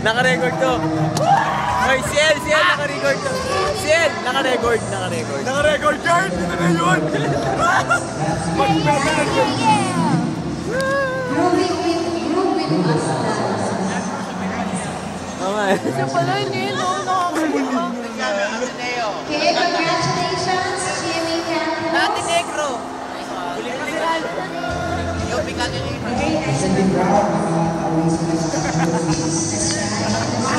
Naka-record to. Hoy, Ciel, naka-record to. Ciel, naka-record. Naka-record yard! Ito na yun! Grooving with us. Tama eh. Siya pala hindi, no? Okay, congratulations, Jimmy Campbell. Dati negro. Very nice of you.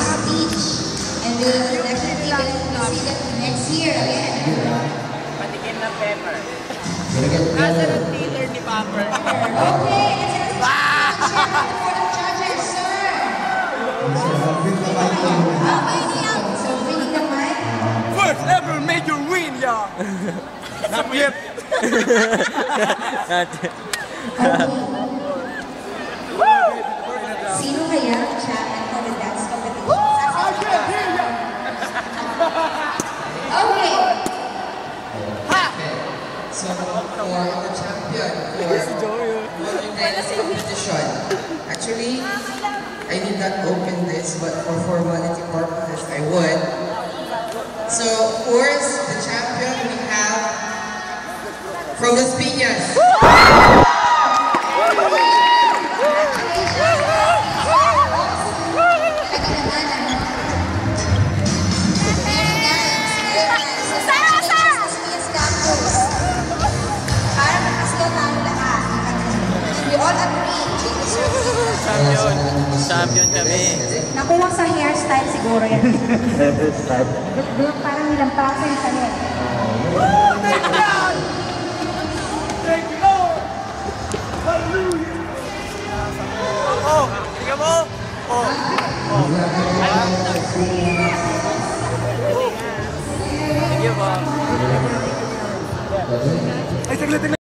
Speech. And we'll definitely see that next year again. Patikin ng pepper. Nasa ng dealer ni Pamper. Okay, and for the judges, sir. So bringing the mic. First ever major win, yeah! Not yet! Sino kaya ang champion for the dance competition? Okay. So, for the champion for the competition, actually, I did not open this, but for formality purposes, I would. So, of course, the champion we have from Las Piñas. Champion kami. Nakuha sa hairstyle siguro yan. Parang nilampasan yung salit. Thank God! Thank you, Lord! Hallelujah! Oh, tingnan mo! Oh! Thank you, Bob. Ay, saglit.